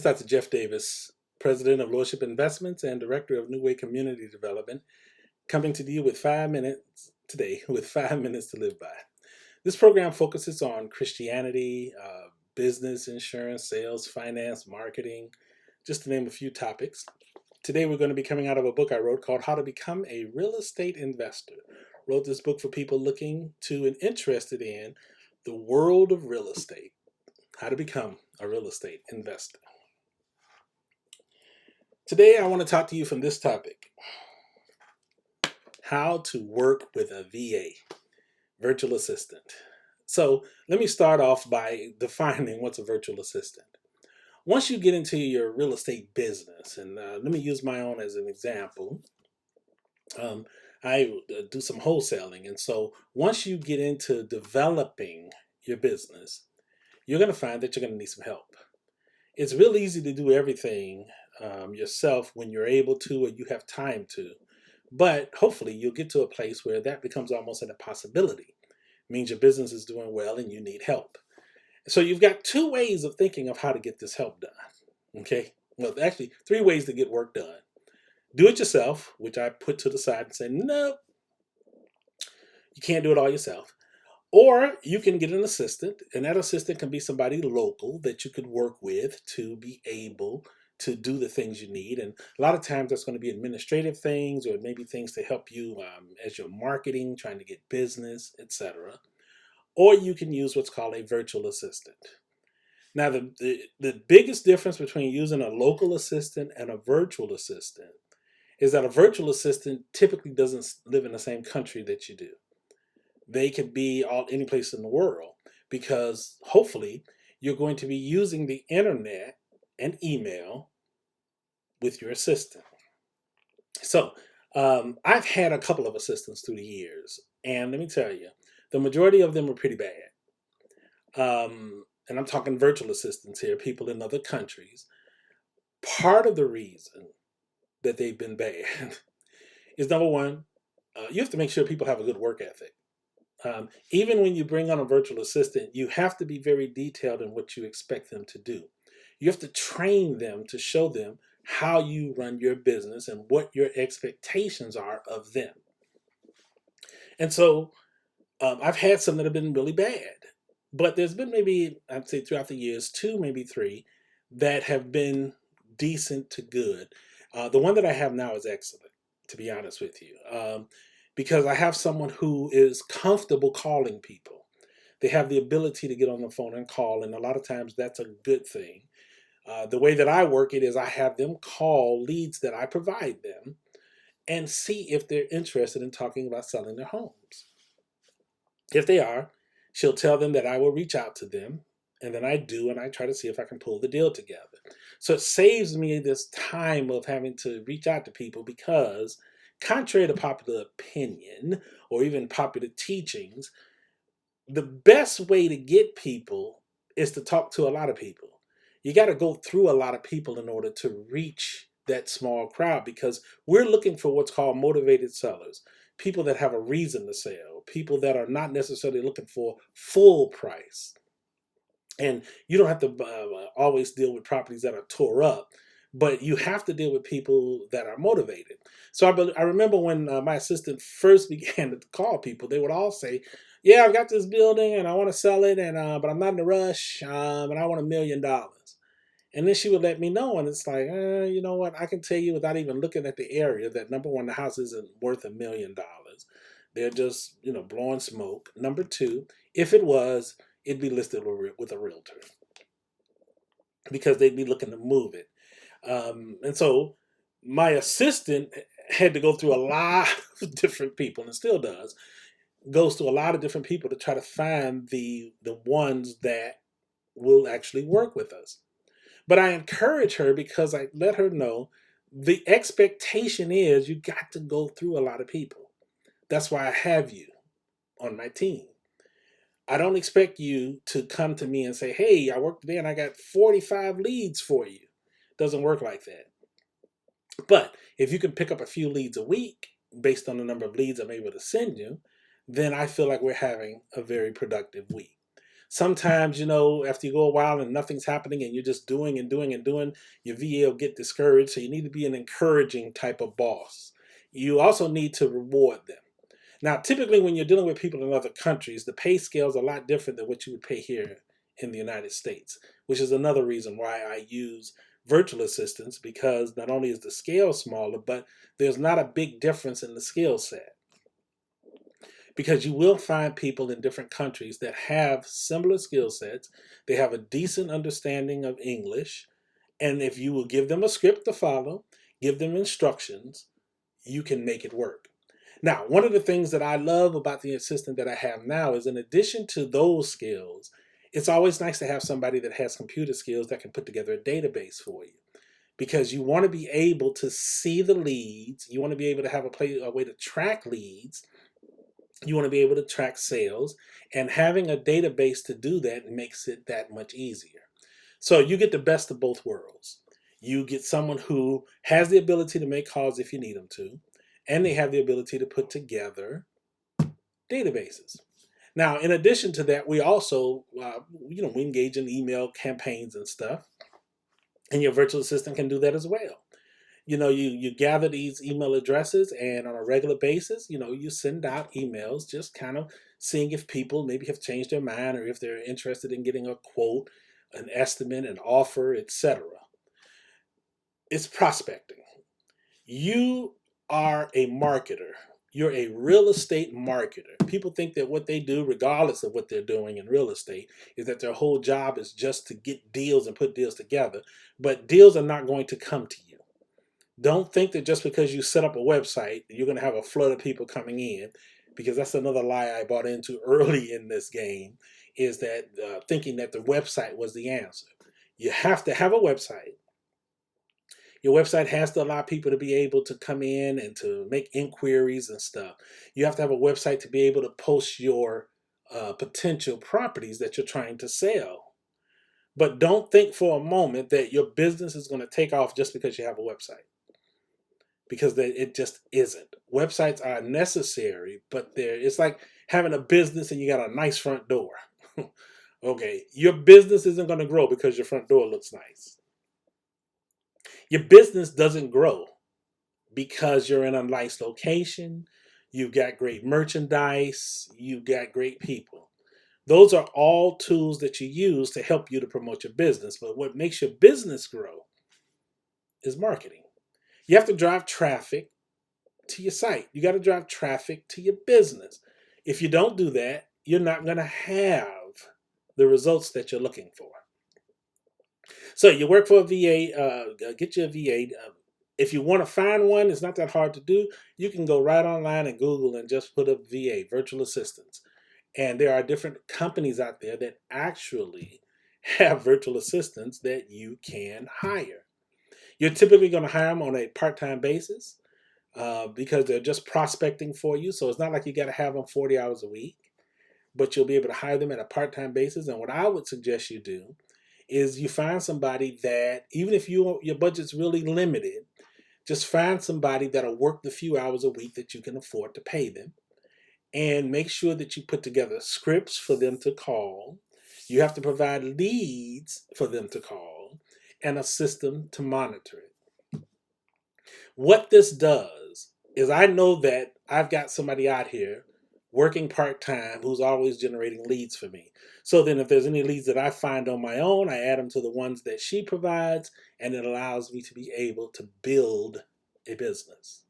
Dr. Jeff Davis, President of Lordship Investments and Director of New Way Community Development, coming to you with 5 minutes today, with 5 minutes to live by. This program focuses on Christianity, business, insurance, sales, finance, marketing, just to name a few topics. Today we're going to be coming out of a book I wrote called How to Become a Real Estate Investor. Wrote this book for people looking to and interested in the world of real estate. How to become a real estate investor. Today, I want to talk to you from this topic: how to work with a VA, virtual assistant. So, let me start off by defining what's a virtual assistant. Once you get into your real estate business, and let me use my own as an example, um, I do some wholesaling. And so, once you get into developing your business, you're going to find that you're going to need some help. It's real easy to do everything yourself when you're able to or you have time to. But hopefully, you'll get to a place where that becomes almost an impossibility. It means your business is doing well and you need help. So you've got two ways of thinking of how to get this help done. Okay? Well, actually, three ways to get work done. Do it yourself, which I put to the side and say, no, you can't do it all yourself. Or you can get an assistant, and that assistant can be somebody local that you could work with to be able to do the things you need. And a lot of times that's going to be administrative things or maybe things to help you as you're marketing, trying to get business, etc. Or you can use what's called a virtual assistant. Now, the biggest difference between using a local assistant and a virtual assistant is that a virtual assistant typically doesn't live in the same country that you do. They could be all any place in the world because hopefully you're going to be using the internet and email with your assistant. So I've had a couple of assistants through the years, and let me tell you, the majority of them were pretty bad. And I'm talking virtual assistants here, people in other countries. Part of the reason that they've been bad is number one, you have to make sure people have a good work ethic. Even when you bring on a virtual assistant, you have to be very detailed in what you expect them to do. You have to train them to show them how you run your business and what your expectations are of them. And so I've had some that have been really bad, but there's been maybe, I'd say throughout the years, two, maybe three that have been decent to good. The one that I have now is excellent, to be honest with you, because I have someone who is comfortable calling people. They have the ability to get on the phone and call, and a lot of times that's a good thing. The way that I work it is I have them call leads that I provide them and see if they're interested in talking about selling their homes. If they are, she'll tell them that I will reach out to them, and then I do, and I try to see if I can pull the deal together. So it saves me this time of having to reach out to people because, contrary to popular opinion or even popular teachings, the best way to get people is to talk to a lot of people. You got to go through a lot of people in order to reach that small crowd because we're looking for what's called motivated sellers, people that have a reason to sell, people that are not necessarily looking for full price. And you don't have to always deal with properties that are tore up, but you have to deal with people that are motivated. So I remember when my assistant first began to call people, they would all say, "Yeah, I've got this building and I want to sell it, and but I'm not in a rush, and I want $1 million." And then she would let me know, and it's like, you know what? I can tell you without even looking at the area that number one, the house isn't worth $1 million. They're just blowing smoke. Number two, if it was, it'd be listed with a realtor because they'd be looking to move it. And so my assistant had to go through a lot of different people, and still does, goes through a lot of different people to try to find the ones that will actually work with us. But I encourage her because I let her know the expectation is you got to go through a lot of people. That's why I have you on my team. I don't expect you to come to me and say, "Hey, I worked today and I got 45 leads for you." Doesn't work like that. But if you can pick up a few leads a week based on the number of leads I'm able to send you, then I feel like we're having a very productive week. Sometimes, after you go a while and nothing's happening and you're just doing and doing and doing, your VA will get discouraged. So you need to be an encouraging type of boss. You also need to reward them. Now, typically when you're dealing with people in other countries, the pay scale is a lot different than what you would pay here in the United States, which is another reason why I use virtual assistants, because not only is the scale smaller, but there's not a big difference in the skill set. Because you will find people in different countries that have similar skill sets. They have a decent understanding of English. And if you will give them a script to follow, give them instructions, you can make it work. Now, one of the things that I love about the assistant that I have now is, in addition to those skills, it's always nice to have somebody that has computer skills that can put together a database for you. Because you want to be able to see the leads, you want to be able to have a way to track leads, you want to be able to track sales, and having a database to do that makes it that much easier. So you get the best of both worlds. You get someone who has the ability to make calls if you need them to, and they have the ability to put together databases. Now, in addition to that, we also, we engage in email campaigns and stuff, and your virtual assistant can do that as well. You gather these email addresses, and on a regular basis, you send out emails, just kind of seeing if people maybe have changed their mind, or if they're interested in getting a quote, an estimate, an offer, etc. It's prospecting. You are a marketer. You're a real estate marketer. People think that what they do, regardless of what they're doing in real estate, is that their whole job is just to get deals and put deals together. But deals are not going to come to you. Don't think that just because you set up a website, you're going to have a flood of people coming in, because that's another lie I bought into early in this game, is that thinking that the website was the answer. You have to have a website. Your website has to allow people to be able to come in and to make inquiries and stuff. You have to have a website to be able to post your potential properties that you're trying to sell. But don't think for a moment that your business is going to take off just because you have a website, because it just isn't. Websites are necessary, but it's like having a business and you got a nice front door. Okay, your business isn't going to grow because your front door looks nice. Your business doesn't grow because you're in a nice location, you've got great merchandise, you've got great people. Those are all tools that you use to help you to promote your business. But what makes your business grow is marketing. You have to drive traffic to your site. You got to drive traffic to your business. If you don't do that, you're not going to have the results that you're looking for. So you work for a VA, get you a VA. If you want to find one, it's not that hard to do. You can go right online and Google and just put up VA, virtual assistants. And there are different companies out there that actually have virtual assistants that you can hire. You're typically going to hire them on a part-time basis, because they're just prospecting for you. So it's not like you got to have them 40 hours a week, but you'll be able to hire them at a part-time basis. And what I would suggest you do is you find somebody that, even if your budget's really limited, just find somebody that'll work the few hours a week that you can afford to pay them, and make sure that you put together scripts for them to call. You have to provide leads for them to call, and a system to monitor it. What this does is, I know that I've got somebody out here working part-time who's always generating leads for me. So then if there's any leads that I find on my own, I add them to the ones that she provides, and it allows me to be able to build a business.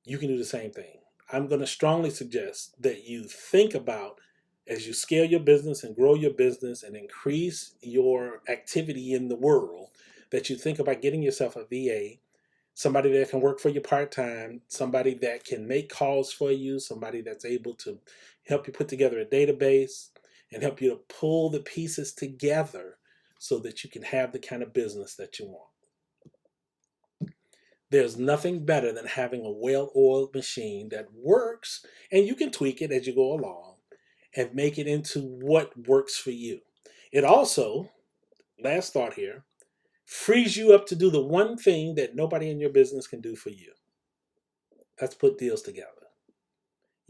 You can do the same thing. I'm going to strongly suggest that you think about, as you scale your business and grow your business and increase your activity in the world, that you think about getting yourself a VA, somebody that can work for you part-time, somebody that can make calls for you, somebody that's able to help you put together a database and help you to pull the pieces together so that you can have the kind of business that you want. There's nothing better than having a well-oiled machine that works, and you can tweak it as you go along and make it into what works for you. It also, last thought here, frees you up to do the one thing that nobody in your business can do for you. That's put deals together.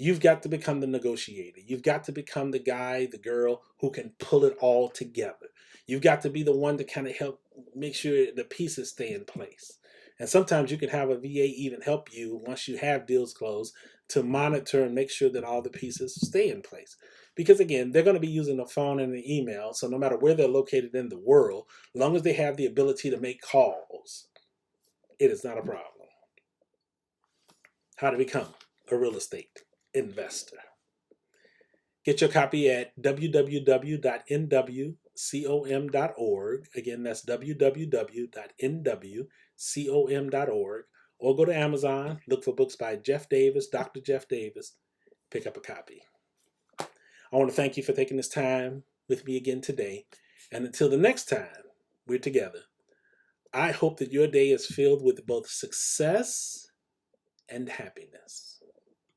You've got to become the negotiator. You've got to become the guy, the girl who can pull it all together. You've got to be the one to kind of help make sure the pieces stay in place. And sometimes you can have a VA even help you once you have deals closed to monitor and make sure that all the pieces stay in place. Because again, they're going to be using the phone and the email. So no matter where they're located in the world, as long as they have the ability to make calls, it is not a problem. How to become a real estate investor. Get your copy at www.nwcom.org. Again, that's www.nwcom.org. Or go to Amazon, look for books by Jeff Davis, Dr. Jeff Davis, pick up a copy. I want to thank you for taking this time with me again today. And until the next time we're together, I hope that your day is filled with both success and happiness.